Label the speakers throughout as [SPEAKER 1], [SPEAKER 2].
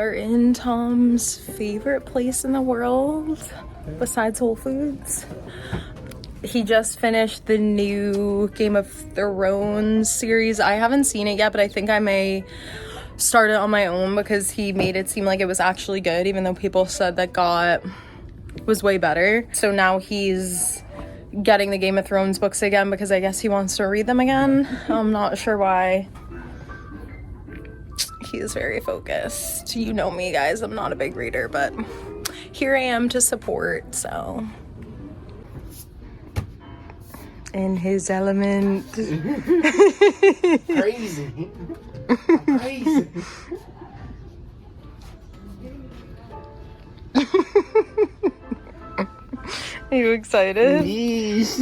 [SPEAKER 1] are in Tom's favorite place in the world besides Whole Foods. He just finished the new Game of Thrones series. I haven't seen it yet, but I think I may start it on my own because he made it seem like it was actually good, even though people said that GOT was way better. So now he's getting the Game of Thrones books again because I guess he wants to read them again. I'm not sure why. He is very focused. You know me, guys. I'm not a big reader, but here I am to support, so. In his element.
[SPEAKER 2] Crazy. Crazy.
[SPEAKER 1] Are you excited?
[SPEAKER 2] Yes.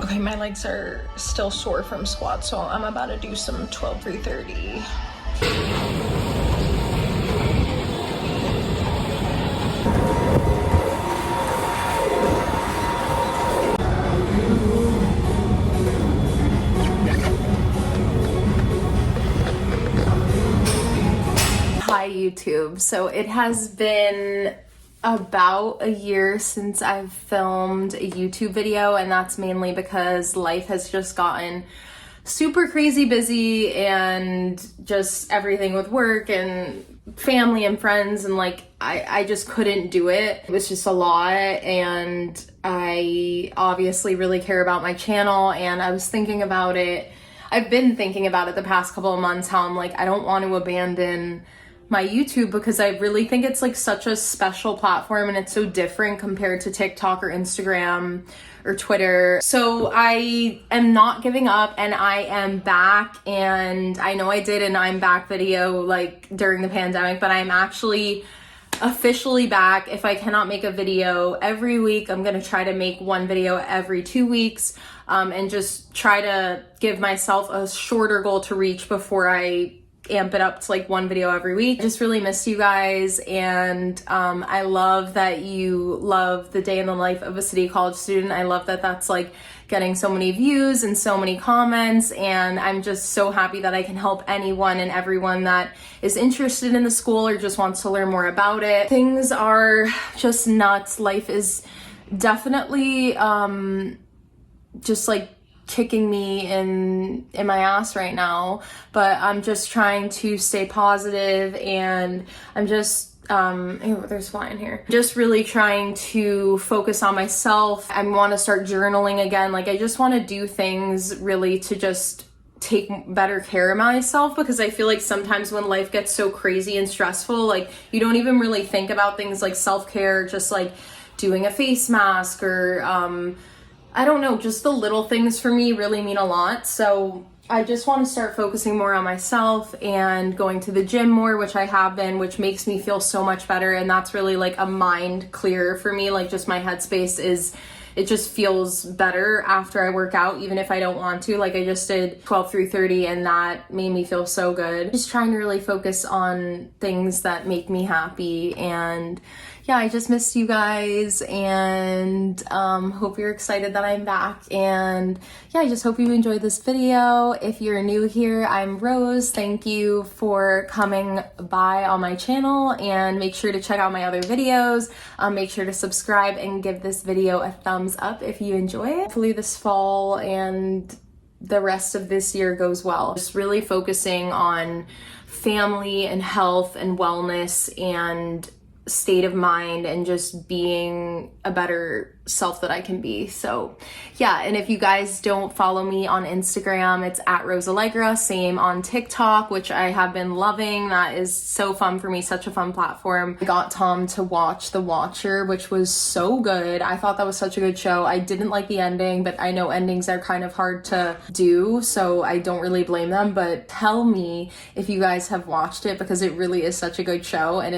[SPEAKER 1] Okay, my legs are still sore from squats, so I'm about to do some 12 through 30. Hi YouTube. So it has been about a year since I've filmed a YouTube video, and that's mainly because life has just gotten super crazy busy and just everything with work and family and friends, and like I just couldn't do it. It was just a lot, and I obviously really care about my channel, and I was thinking about it. I've been thinking about it the past couple of months, how I'm like, I don't want to abandon my YouTube because I really think it's like such a special platform and it's so different compared to TikTok or Instagram or Twitter. So I am not giving up and I am back, and I know I did an I'm back video like during the pandemic, but I'm actually officially back. If I cannot make a video every week, I'm gonna try to make one video every 2 weeks, and just try to give myself a shorter goal to reach before I amp it up to like one video every week. I just really missed you guys, and I love that you love the day in the life of a city college student. I love that that's like getting so many views and so many comments, and I'm just so happy that I can help anyone and everyone that is interested in the school or just wants to learn more about it. Things are just nuts. Life is definitely just like kicking me in my ass right now, but I'm just trying to stay positive, and I'm just there's fly in here. Just really trying to focus on myself. I want to start journaling again. Like I just want to do things really to just take better care of myself, because I feel like sometimes when life gets so crazy and stressful, like you don't even really think about things like self-care, just like doing a face mask or I don't know, just the little things for me really mean a lot. So I just want to start focusing more on myself and going to the gym more, which I have been, which makes me feel so much better. And that's really like a mind clear for me. Like just my headspace it just feels better after I work out, even if I don't want to. Like I just did 12 through 30 and that made me feel so good. Just trying to really focus on things that make me happy. And yeah, I just missed you guys, and hope you're excited that I'm back. And yeah, I just hope you enjoyed this video. If you're new here, I'm Rose. Thank you for coming by on my channel, and make sure to check out my other videos. Make sure to subscribe and give this video a thumbs up if you enjoy it. Hopefully this fall and the rest of this year goes well. Just really focusing on family and health and wellness and state of mind, and just being a better self that I can be. So yeah, and if you guys don't follow me on Instagram, it's at Rose Allegra. Same on TikTok, which I have been loving. That is so fun for me, such a fun platform. I got Tom to watch The Watcher, which was so good. I thought that was such a good show. I didn't like the ending, but I know endings are kind of hard to do, so I don't really blame them. But tell me if you guys have watched it, because it really is such a good show, and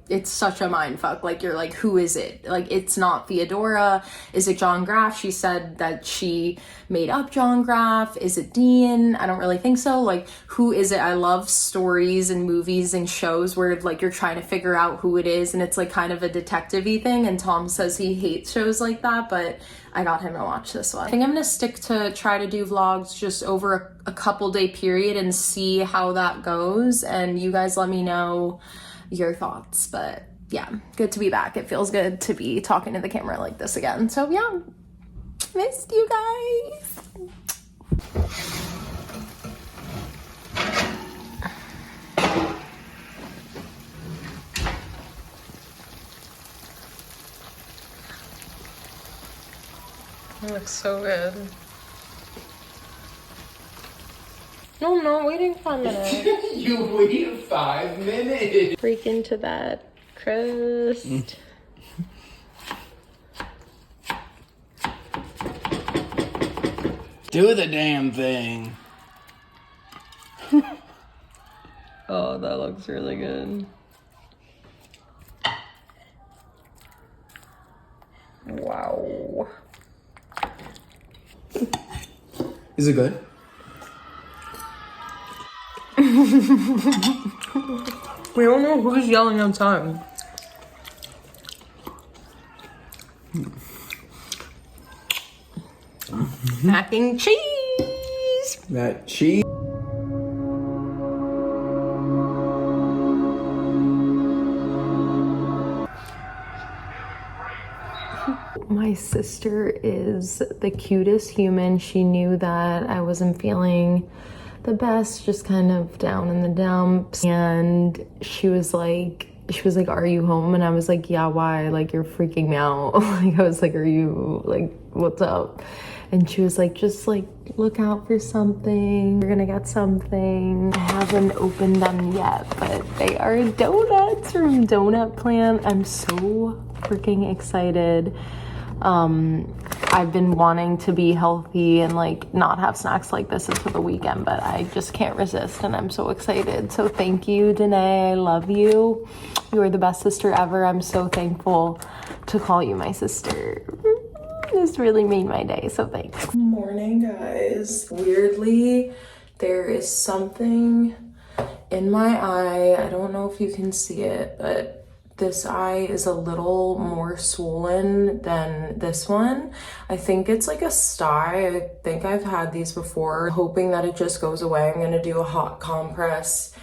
[SPEAKER 1] it's such a mind fuck. Like you're like, who is it? Like it's not Theodora, Sarah. Is it John Graff? She said that she made up John Graff. Is it Dean? I don't really think so. Like, who is it? I love stories and movies and shows where like you're trying to figure out who it is, and it's like kind of a detective-y thing, and Tom says he hates shows like that, but I got him to watch this one. I think I'm gonna stick to try to do vlogs just over a couple day period and see how that goes, and you guys let me know your thoughts. But yeah, good to be back. It feels good to be talking to the camera like this again. So yeah, missed you guys. It looks so good. No, I'm not waiting 5 minutes.
[SPEAKER 2] You waited 5 minutes.
[SPEAKER 1] Break into that crust.
[SPEAKER 2] Do the damn thing.
[SPEAKER 1] Oh, that looks really good. Wow.
[SPEAKER 2] Is it good?
[SPEAKER 1] We don't know who's yelling outside. Mac and cheese.
[SPEAKER 2] That cheese.
[SPEAKER 1] My sister is the cutest human. She knew that I wasn't feeling the best, just kind of down in the dumps, and she was like, are you home? And I was like, yeah, why? Like, you're freaking me out. Like, I was like, are you, like, what's up? And she was like, just like, look out for something. You're gonna get something. I haven't opened them yet, but they are donuts from Donut Plant. I'm so freaking excited. I've been wanting to be healthy and like not have snacks like this until the weekend, but I just can't resist, and I'm so excited. So thank you, Danae. I love you. You are the best sister ever. I'm so thankful to call you my sister. This really made my day, so thanks. Good morning, guys. Weirdly, there is something in my eye. I don't know if you can see it, but this eye is a little more swollen than this one. I think it's like a sty. I think I've had these before. Hoping that it just goes away. I'm gonna do a hot compress.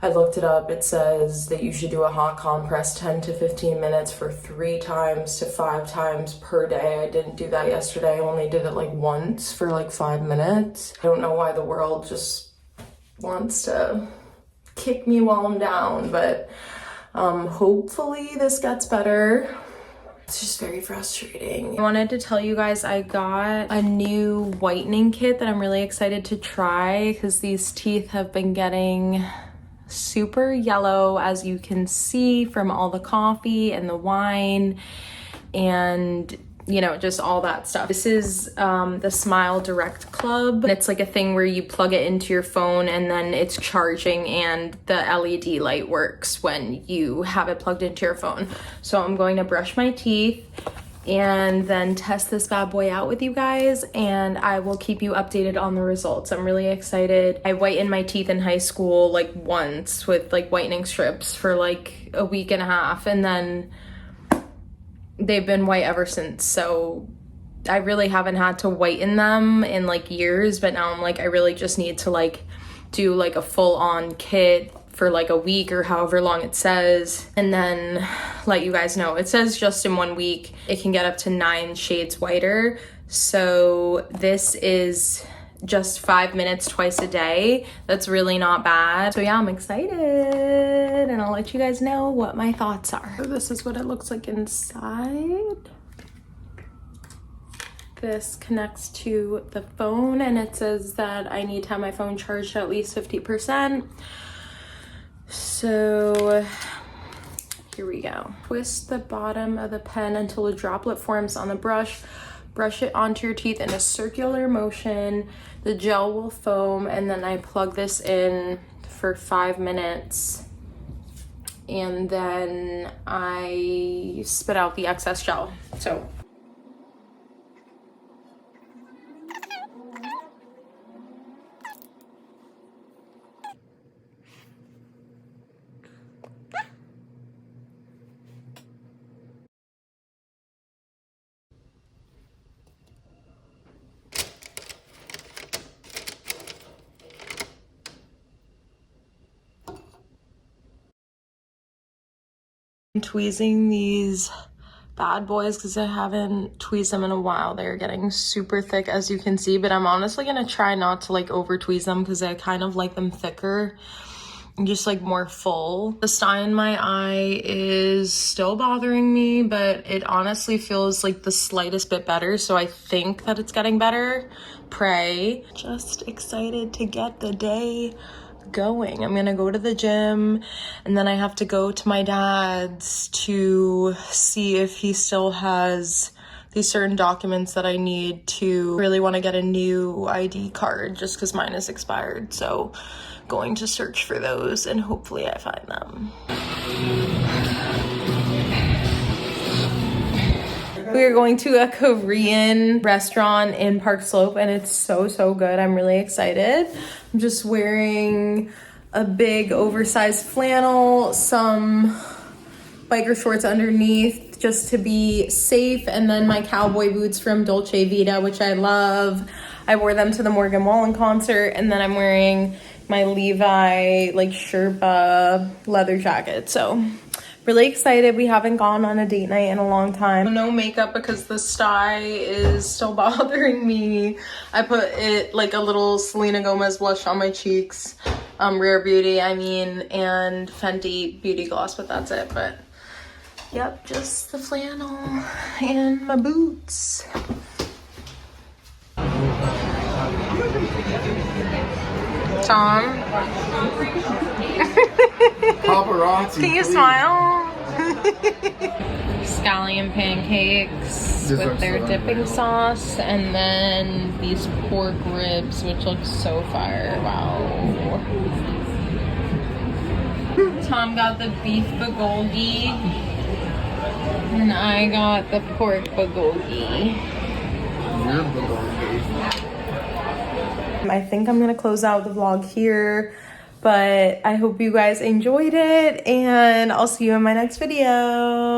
[SPEAKER 1] I looked it up. It says that you should do a hot compress 10 to 15 minutes for 3 times to 5 times per day. I didn't do that yesterday. I only did it like once for like 5 minutes. I don't know why the world just wants to kick me while I'm down, but hopefully this gets better. It's just very frustrating. I wanted to tell you guys I got a new whitening kit that I'm really excited to try because these teeth have been getting super yellow, as you can see from all the coffee and the wine and you know, just all that stuff. This is the Smile Direct Club. It's like a thing where you plug it into your phone and then it's charging, and the LED light works when you have it plugged into your phone. So I'm going to brush my teeth and then test this bad boy out with you guys, and I will keep you updated on the results. I'm really excited. I whitened my teeth in high school like once with like whitening strips for like a week and a half, and then they've been white ever since. So I really haven't had to whiten them in like years, but now I'm like, I really just need to like do like a full-on kit for like a week or however long it says, and then let you guys know. It says just in 1 week it can get up to 9 shades whiter. So this is just 5 minutes twice a day. That's really not bad. So yeah, I'm excited, and I'll let you guys know what my thoughts are. So this is what it looks like inside. This connects to the phone, and it says that I need to have my phone charged at least 50%. So here we go. Twist the bottom of the pen until a droplet forms on the brush. Brush it onto your teeth in a circular motion. The gel will foam, and then I plug this in for 5 minutes, and then I spit out the excess gel. So Tweezing these bad boys because I haven't tweezed them in a while. They're getting super thick, as you can see, but I'm honestly gonna try not to like over tweeze them because I kind of like them thicker and just like more full. The sty in my eye is still bothering me, but it honestly feels like the slightest bit better, so I think that it's getting better. Pray. Just excited to get the day going. I'm gonna go to the gym and then I have to go to my dad's to see if he still has these certain documents that I need to really want to get a new ID card just because mine is expired. So going to search for those and hopefully I find them. We are going to a Korean restaurant in Park Slope and it's so good. I'm really excited. I'm just wearing a big oversized flannel, some biker shorts underneath just to be safe, and then my cowboy boots from Dolce Vita, which I love. I wore them to the Morgan Wallen concert, and then I'm wearing my Levi like Sherpa leather jacket. So really excited. We haven't gone on a date night in a long time. No makeup because the sty is still bothering me. I put it like a little Selena Gomez blush on my cheeks, Rare Beauty I mean, and Fenty Beauty Gloss, but that's it. But yep, just the flannel and my boots. Tom.
[SPEAKER 2] Paparazzi.
[SPEAKER 1] Can you
[SPEAKER 2] please.
[SPEAKER 1] smile? Scallion pancakes with their dipping sauce, and then these pork ribs, which look so fire. Wow. Tom got the beef bulgogi, and I got the pork bulgogi. I think I'm gonna close out the vlog here, but I hope you guys enjoyed it, and I'll see you in my next video.